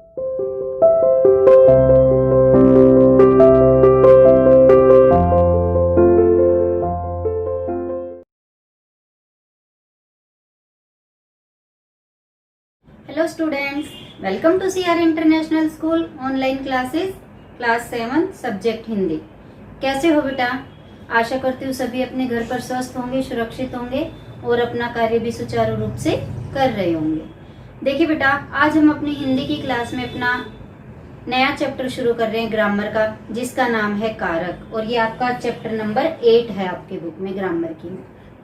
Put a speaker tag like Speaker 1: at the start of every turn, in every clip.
Speaker 1: Hello students, welcome to CR international school online classes class 7 subject Hindi. कैसे हो बेटा? आशा करती हूँ सभी अपने घर पर स्वस्थ होंगे, सुरक्षित होंगे और अपना कार्य भी सुचारू रूप से कर रहे होंगे। देखिए बेटा, आज हम अपनी हिंदी की क्लास में अपना नया चैप्टर शुरू कर रहे हैं ग्रामर का, जिसका नाम है कारक। और ये आपका चैप्टर नंबर 8 है आपके बुक में ग्रामर की।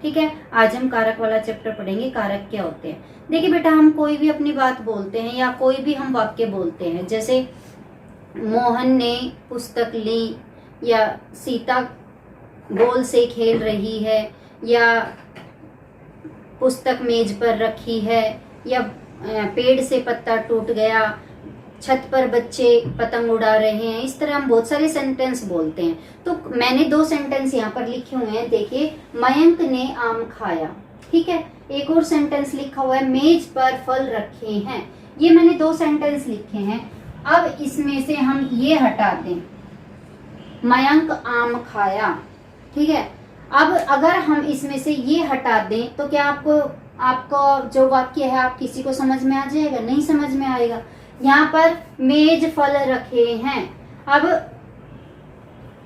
Speaker 1: ठीक है, आज हम कारक वाला चैप्टर पढ़ेंगे। कारक क्या होते हैं? देखिए बेटा, हम कोई भी अपनी बात बोलते हैं या कोई भी हम वाक्य बोलते हैं, जैसे मोहन ने पुस्तक ली, या सीता बॉल से खेल रही है, या पुस्तक मेज पर रखी है, या पेड़ से पत्ता टूट गया, छत पर बच्चे पतंग उड़ा रहे हैं। इस तरह हम बहुत सारे सेंटेंस बोलते हैं। तो मैंने 2 सेंटेंस यहाँ पर लिखे हुए हैं। देखिए, मयंक ने आम खाया। ठीक है, एक और सेंटेंस लिखा हुआ है, मेज पर फल रखे हैं। ये मैंने 2 सेंटेंस लिखे हैं। अब इसमें से हम ये हटा दें, मयंक आम खाया। ठीक है, अब अगर हम इसमें से ये हटा दें तो क्या आपको जो वाक्य है आप किसी को समझ में आ जाएगा? नहीं समझ में आएगा। यहाँ पर मेज फल रखे हैं। अब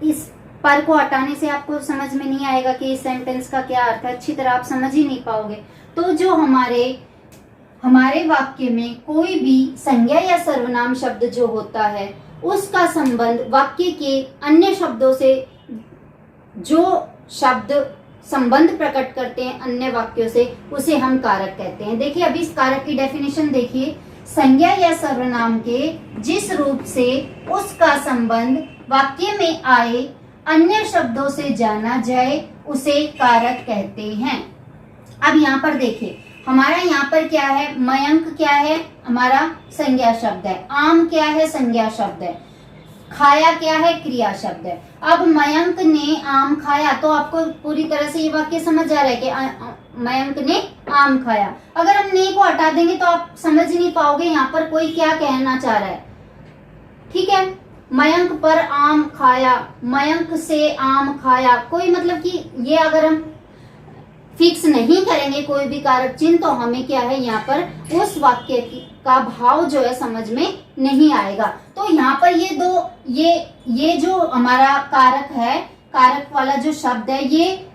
Speaker 1: इस पर को हटाने से आपको समझ में नहीं आएगा कि इस सेंटेंस का क्या अर्थ है। अच्छी तरह आप समझ ही नहीं पाओगे। तो जो हमारे वाक्य में कोई भी संज्ञा या सर्वनाम शब्द जो होता है, उसका संबंध वाक्य के अन्य शब्दों से, जो शब्द संबंध प्रकट करते हैं अन्य वाक्यों से, उसे हम कारक कहते हैं। देखिए, अभी इस कारक की डेफिनेशन देखिए। संज्ञा या सर्वनाम के जिस रूप से उसका संबंध वाक्य में आए अन्य शब्दों से जाना जाए, उसे कारक कहते हैं। अब यहाँ पर देखिए, हमारा यहाँ पर क्या है? मयंक क्या है? हमारा संज्ञा शब्द है। आम क्या है? संज्ञा शब्द है। खाया क्या है? क्रिया शब्द है। अब मयंक ने आम खाया, तो आपको पूरी तरह से ये वाक्य समझ आ रहा है कि मयंक ने आम खाया। अगर हम ने को हटा देंगे तो आप समझ नहीं पाओगे यहाँ पर कोई क्या कहना चाह रहा है। ठीक है, मयंक पर आम खाया, मयंक से आम खाया, कोई मतलब कि ये अगर हम फिक्स नहीं करेंगे कोई भी कारक चिन्ह, तो हमें क्या है यहाँ पर उस वाक्य का भाव जो है समझ में नहीं आएगा। तो यहाँ पर ये जो हमारा कारक है, कारक वाला जो शब्द है, ये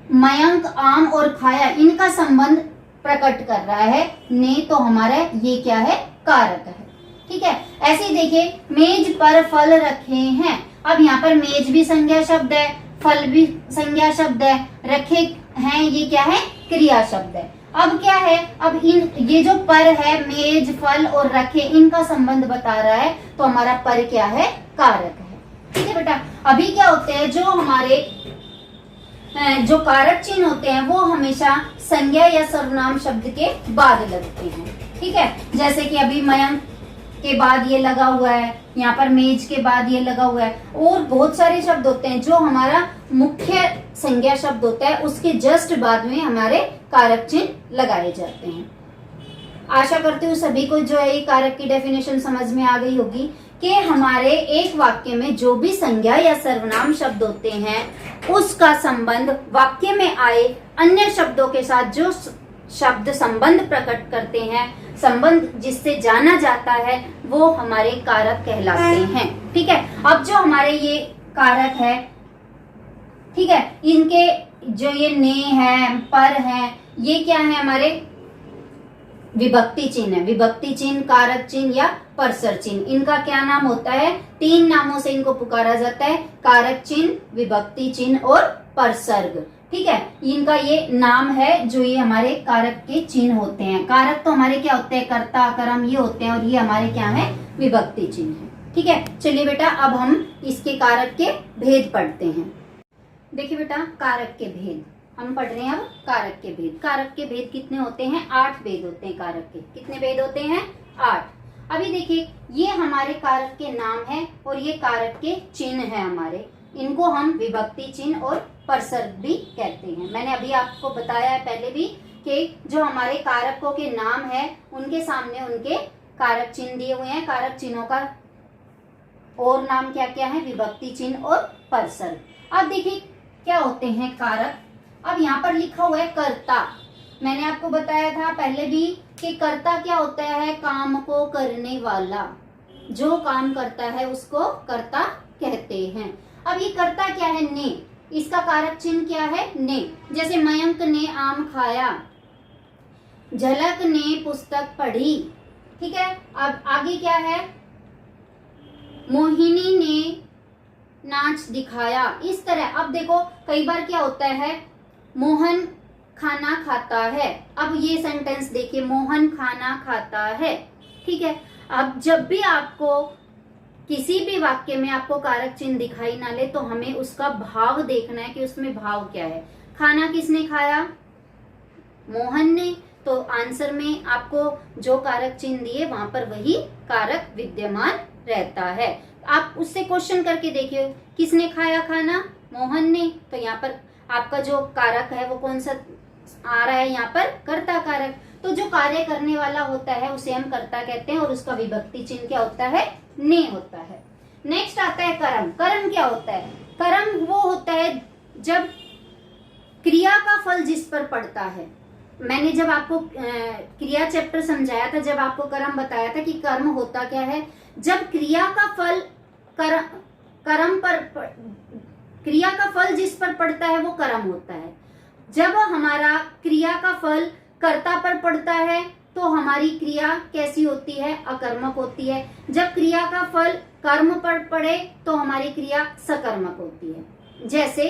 Speaker 1: मयंक, आम और खाया, इनका संबंध प्रकट कर रहा है। ने तो हमारा ये क्या है? कारक है। ठीक है, ऐसे ही देखिए, मेज पर फल रखे हैं। अब यहाँ पर मेज भी संज्ञा शब्द है, फल भी संज्ञा शब्द है, रखे हैं ये क्या है? क्रिया शब्द है। अब क्या है? अब ये जो पर है, मेज, फल और रखे, इनका संबंध बता रहा है। तो हमारा पर क्या है? कारक है। ठीक है बेटा, अभी क्या होते हैं, जो हमारे जो कारक चिन्ह होते हैं वो हमेशा संज्ञा या सर्वनाम शब्द के बाद लगते हैं। ठीक है, जैसे कि अभी मयंक के बाद ये लगा हुआ है, यहाँ पर मेज के बाद ये लगा हुआ है, और बहुत सारे शब्द होते हैं जो हमारा मुख्य संज्ञा शब्द होता है, उसके जस्ट बाद में हमारे कारक चिन्ह लगाए जाते हैं। आशा करती हूँ सभी को जो है ये कारक की डेफिनेशन समझ में आ गई होगी कि हमारे एक वाक्य में जो भी संज्ञा या सर्वनाम शब्द होते हैं, उसका संबंध वाक्य में आए अन्य शब्दों के साथ जो शब्द संबंध प्रकट करते हैं, संबंध जिससे जाना जाता है, वो हमारे कारक कहलाते हैं। ठीक है, अब जो हमारे ये कारक है, ठीक है, इनके जो ये ने है, पर है, ये क्या है? हमारे विभक्ति चिन्ह है। विभक्ति चिन्ह, कारक चिन्ह या परसर चिन्ह, इनका क्या नाम होता है? 3 नामों से इनको पुकारा जाता है, कारक चिन्ह, विभक्ति चिन्ह और परसर्ग। ठीक है, इनका ये नाम है जो ये हमारे कारक के चिन्ह होते हैं। कारक तो हमारे क्या होते हैं? कर्ता, कर्म ये होते हैं, और ये हमारे क्या है? विभक्ति चिन्ह है। ठीक है, चलिए बेटा, अब हम इसके कारक के भेद पढ़ते हैं। देखिए बेटा, कारक के भेद हम पढ़ रहे हैं। अब कारक के भेद, कारक के भेद कितने होते हैं? 8 भेद होते हैं कारक के। कितने भेद होते हैं? 8। अभी देखिए, ये हमारे कारक के नाम है और ये कारक के चिन्ह है हमारे। इनको हम विभक्ति चिन्ह और परसर्ग भी कहते हैं। मैंने अभी आपको बताया है पहले भी कि जो हमारे कारकों के नाम है, उनके सामने उनके कारक चिन्ह दिए हुए हैं। कारक चिन्हों का और नाम क्या क्या है? विभक्ति चिन्ह और परसर्ग। अब देखिए क्या होते हैं कारक। अब यहाँ पर लिखा हुआ है कर्ता। मैंने आपको बताया था पहले भी कि कर्ता क्या होता है? काम को करने वाला, जो काम करता है उसको कर्ता कहते हैं। अब ये कर्ता क्या है? ने। इसका कारक चिन्ह क्या है? ने। जैसे मयंक ने आम खाया, झलक ने पुस्तक पढ़ी। ठीक है, अब आगे क्या है? मोहिनी ने नाच दिखाया। इस तरह अब देखो कई बार क्या होता है? मोहन खाना खाता है। अब ये सेंटेंस देखिए, मोहन खाना खाता है। ठीक है, अब जब भी आपको किसी भी वाक्य में आपको कारक चिन्ह दिखाई ना ले तो हमें उसका भाव देखना है कि उसमें भाव क्या है। खाना किसने खाया? मोहन ने। तो आंसर में आपको जो कारक चिन्ह दिए वहां पर वही कारक विद्यमान रहता है। आप उससे क्वेश्चन करके देखिए, किसने खाया खाना? मोहन ने। तो यहाँ पर आपका जो कारक है वो कौन सा आ रहा है? यहाँ पर कर्ता कारक। तो जो कार्य करने वाला होता है उसे हम कर्ता कहते हैं और उसका विभक्ति चिन्ह क्या होता है? ने होता है। नेक्स्ट आता है कर्म। कर्म क्या होता है? कर्म वो होता है जब क्रिया का फल जिस पर पड़ता है। मैंने जब आपको क्रिया चैप्टर समझाया था, जब आपको कर्म बताया था कि कर्म होता क्या है? जब क्रिया का फल कर्म पर क्रिया का फल जिस पर पड़ता है वो कर्म होता है। जब हमारा क्रिया का फल कर्ता पर पड़ता है तो हमारी क्रिया कैसी होती है? अकर्मक होती है। जब क्रिया का फल कर्म पर पड़े तो हमारी क्रिया सकर्मक होती है। जैसे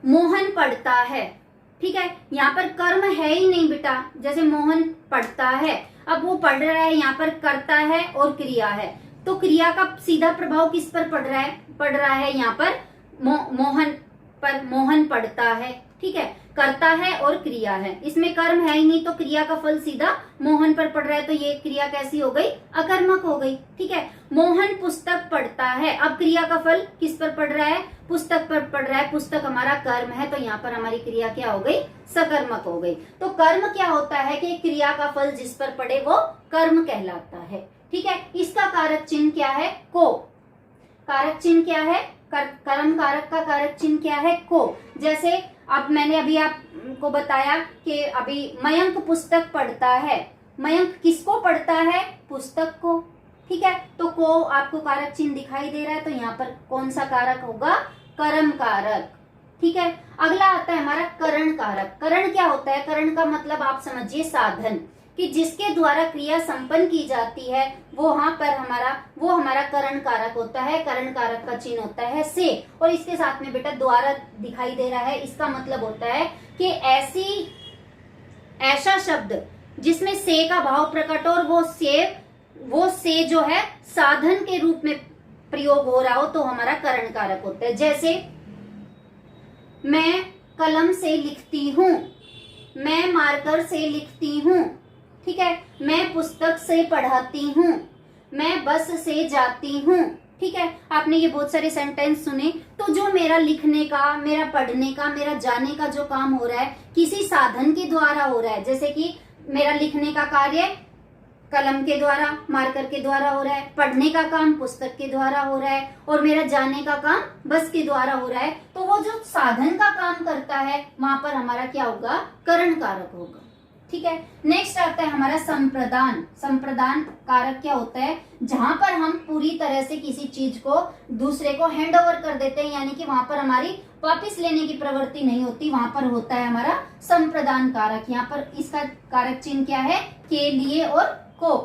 Speaker 1: मोहन पढ़ता है। ठीक है, यहाँ पर कर्म है ही नहीं बेटा। जैसे मोहन पढ़ता है, अब वो पढ़ रहा है, यहाँ पर कर्ता है और क्रिया है, तो क्रिया का सीधा प्रभाव किस पर पड़ रहा है? पड़ रहा है यहाँ पर मोहन पर। मोहन पढ़ता है। ठीक है, कर्ता है और क्रिया है, इसमें कर्म है ही नहीं तो क्रिया का फल सीधा मोहन पर पड़ रहा है, तो ये क्रिया कैसी हो गई? अकर्मक हो गई। ठीक है, मोहन पुस्तक पढ़ता है। अब क्रिया का फल किस पर पड़ रहा है? पुस्तक पर पड़ रहा है। पुस्तक हमारा कर्म है तो यहाँ पर हमारी क्रिया क्या हो गई? सकर्मक हो गई। तो कर्म क्या होता है कि क्रिया का फल जिस पर पड़े वो कर्म कहलाता है। ठीक है, इसका कारक चिन्ह क्या है? को। कारक चिन्ह क्या है? कर्म कारक का कारक चिन्ह क्या है? को। जैसे अब मैंने अभी आपको बताया कि अभी मयंक पुस्तक पढ़ता है। मयंक किसको पढ़ता है? पुस्तक को। ठीक है, तो को आपको कारक चिन्ह दिखाई दे रहा है, तो यहाँ पर कौन सा कारक होगा? कर्म कारक। ठीक है, अगला आता है हमारा करण कारक। करण क्या होता है? करण का मतलब आप समझिए साधन, कि जिसके द्वारा क्रिया संपन्न की जाती है वो हमारा करण कारक होता है। करण कारक का चिन्ह होता है से, और इसके साथ में बेटा द्वारा दिखाई दे रहा है। इसका मतलब होता है कि ऐसा शब्द जिसमें से का भाव प्रकट हो और वो से जो है साधन के रूप में प्रयोग हो रहा हो तो हमारा करण कारक होता है। जैसे मैं कलम से लिखती हूँ, मैं मार्कर से लिखती हूँ। ठीक है, मैं पुस्तक से पढ़ाती हूँ, मैं बस से जाती हूँ। ठीक है, आपने ये बहुत सारे सेंटेंस सुने। तो जो मेरा लिखने का, मेरा पढ़ने का, मेरा जाने का जो काम हो रहा है किसी साधन के द्वारा हो रहा है। जैसे कि मेरा लिखने का कार्य कलम के द्वारा, मार्कर के द्वारा हो रहा है, पढ़ने का काम पुस्तक के द्वारा हो रहा है, और मेरा जाने का काम बस के द्वारा हो रहा है। तो वो जो साधन का काम करता है वहां पर हमारा क्या होगा? करण कारक होगा। ठीक है, नेक्स्ट आता है हमारा संप्रदान। संप्रदान कारक क्या होता है? जहां पर हम पूरी तरह से किसी चीज को दूसरे को हैंड ओवर कर देते हैं, यानी कि वहां पर हमारी वापस लेने की प्रवृत्ति नहीं होती, वहां पर होता है हमारा संप्रदान कारक। यहाँ पर इसका कारक चिन्ह क्या है? के लिए और को।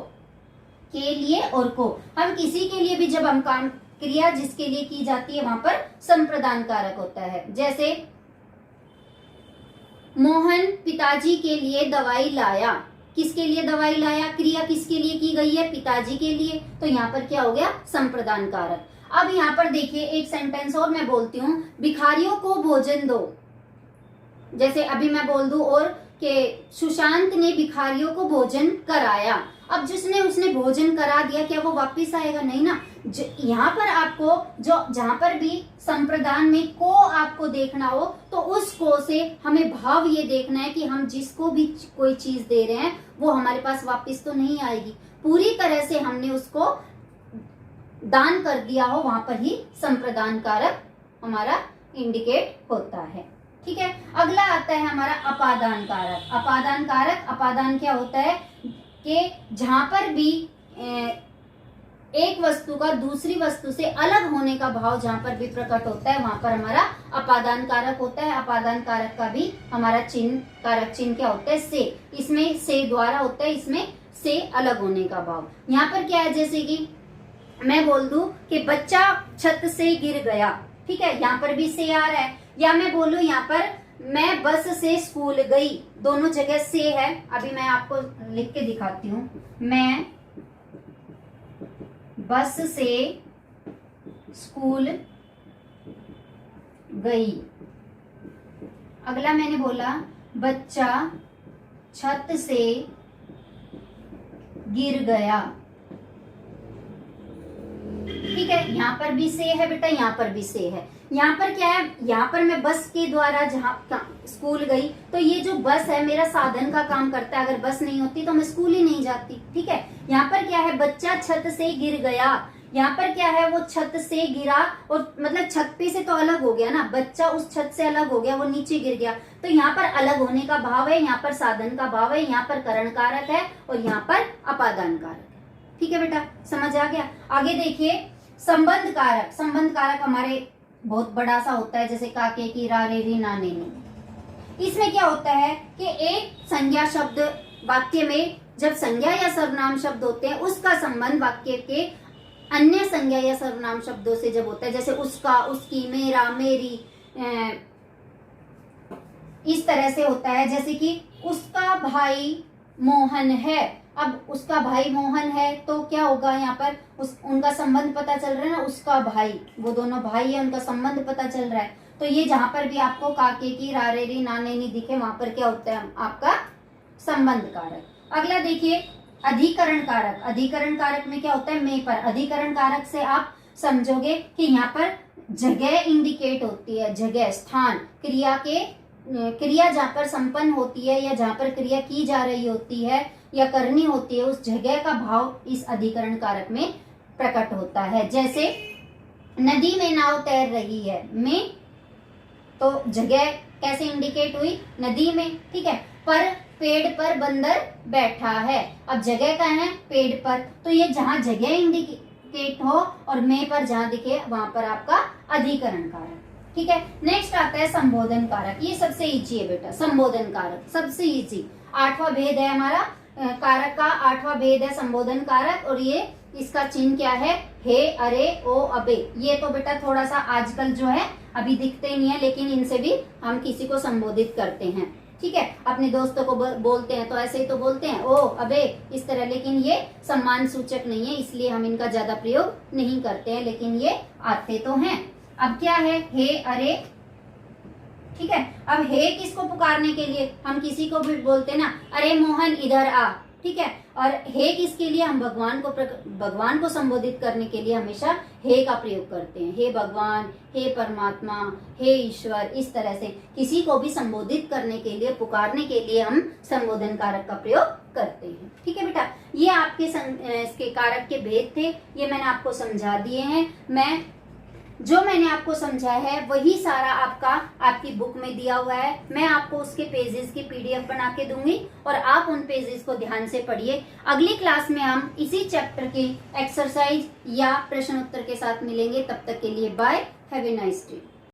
Speaker 1: के लिए और को, हम किसी के लिए भी जब हम काम क्रिया जिसके लिए की जाती है वहां पर संप्रदान कारक होता है। जैसे मोहन पिताजी के लिए दवाई लाया। किसके लिए दवाई लाया? क्रिया किसके लिए की गई है? पिताजी के लिए, तो यहाँ पर क्या हो गया? संप्रदान कारक। अब यहाँ पर देखिए एक सेंटेंस और मैं बोलती हूँ, भिखारियों को भोजन दो। जैसे अभी मैं बोल दूं और कि सुशांत ने भिखारियों को भोजन कराया। अब जिसने उसने भोजन करा दिया, क्या वो वापस आएगा? नहीं ना। यहाँ पर आपको जो जहां पर भी संप्रदान में को आपको देखना हो तो उस को से हमें भाव ये देखना है कि हम जिसको भी कोई चीज दे रहे हैं वो हमारे पास वापस तो नहीं आएगी, पूरी तरह से हमने उसको दान कर दिया हो, वहां पर ही संप्रदान कारक हमारा इंडिकेट होता है। ठीक है, अगला आता है हमारा अपादान कारक। अपादान कारक, अपादान क्या होता है कि जहां पर भी एक वस्तु का दूसरी वस्तु से अलग होने का भाव जहां पर भी प्रकट होता है वहां पर हमारा अपादान कारक होता है। अपादान कारक का भी हमारा चिन्ह, कारक चिन्ह क्या होता है? से। इसमें से द्वारा होता है, इसमें से अलग होने का भाव। यहाँ पर क्या है, जैसे कि मैं बोल दूं कि बच्चा छत से गिर गया, ठीक है, यहाँ पर भी से आ रहा है। या मैं बोलूं यहाँ पर मैं बस से स्कूल गई, दोनों जगह से है। अभी मैं आपको लिख के दिखाती हूँ, मैं बस से स्कूल गई। अगला मैंने बोला बच्चा छत से गिर गया। ठीक है, यहाँ पर भी से है बेटा, यहाँ पर भी से है। यहाँ पर क्या है, यहाँ पर मैं बस के द्वारा जहाँ स्कूल गई, तो ये जो बस है मेरा साधन का काम करता है। अगर बस नहीं होती तो मैं स्कूल ही नहीं जाती। ठीक है, यहाँ पर क्या है, बच्चा छत से गिर गया। यहाँ पर क्या है, वो छत से गिरा और मतलब छत पे से तो अलग हो गया ना, बच्चा उस छत से अलग हो गया, वो नीचे गिर गया। तो यहाँ पर अलग होने का भाव है, यहाँ पर साधन का भाव है, यहाँ पर करण कारक है और यहाँ पर अपादान कारक है। ठीक है बेटा, समझ आ गया। आगे देखिए संबंध कारक। संबंध कारक हमारे बहुत बड़ा सा होता है, जैसे काके की, रा रे री ना ने नी। इसमें क्या होता है कि एक संज्ञा शब्द वाक्य में, जब संज्ञा या सर्वनाम शब्द होते हैं उसका संबंध वाक्य के अन्य संज्ञा या सर्वनाम शब्दों से जब होता है, जैसे उसका, उसकी, मेरा, मेरी, इस तरह से होता है। जैसे कि उसका भाई मोहन है। अब उसका भाई मोहन है तो क्या होगा, यहाँ पर उनका संबंध पता चल रहा है ना, उसका भाई, वो दोनों भाई है, उनका संबंध पता चल रहा है। तो ये जहां पर भी आपको काके की, रारेरी, नानेनी दिखे वहां पर क्या होता है, आपका संबंध कारक। अगला देखिए अधिकरण कारक। अधिकरण कारक में क्या होता है, में पर। अधिकरण कारक से आप समझोगे कि यहाँ पर जगह इंडिकेट होती है, जगह, स्थान, क्रिया के, क्रिया जहां पर संपन्न होती है या जहां पर क्रिया की जा रही होती है या करनी होती है, उस जगह का भाव इस अधिकरण कारक में प्रकट होता है। जैसे नदी में नाव तैर रही है, में तो जगह कैसे इंडिकेट हुई, नदी में। ठीक है, पर पेड़ पर बंदर बैठा है। अब जगह कहाँ है, पेड़ पर, तो ये जहां जगह इंडिकेट हो और में पर जहां दिखे वहां पर आपका अधिकरण कारक। ठीक है, नेक्स्ट आता है संबोधन कारक। ये सबसे इजी है बेटा, संबोधन कारक सबसे इजी। 8वां भेद है हमारा कारक का, 8वां भेद है संबोधन कारक। और ये इसका चिन्ह क्या है, हे, अरे, ओ, अबे। ये तो बेटा थोड़ा सा आजकल जो है अभी दिखते नहीं है, लेकिन इनसे भी हम किसी को संबोधित करते हैं। ठीक है, अपने दोस्तों को बोलते हैं तो ऐसे ही तो बोलते हैं, ओ, अबे, इस तरह। लेकिन ये सम्मान सूचक नहीं है, इसलिए हम इनका ज्यादा प्रयोग नहीं करते हैं, लेकिन ये आते तो हैं। अब क्या है, हे, अरे। ठीक है, अब हे किसको पुकारने के लिए, हम किसी को भी बोलते हैं ना, अरे मोहन इधर आ। ठीक है, और हे किसके लिए, हम भगवान को संबोधित करने के लिए हमेशा हे का प्रयोग करते हैं। हे भगवान, हे परमात्मा, हे ईश्वर, इस तरह से किसी को भी संबोधित करने के लिए, पुकारने के लिए हम संबोधन कारक का प्रयोग करते हैं। ठीक है बेटा, ये आपके इसके कारक के भेद थे, ये मैंने आपको समझा दिए हैं। जो मैंने आपको समझाया है वही सारा आपकी बुक में दिया हुआ है। मैं आपको उसके पेजेस की PDF बना के दूंगी और आप उन पेजेस को ध्यान से पढ़िए। अगली क्लास में हम इसी चैप्टर के एक्सरसाइज या प्रश्न उत्तर के साथ मिलेंगे। तब तक के लिए bye, have a nice day.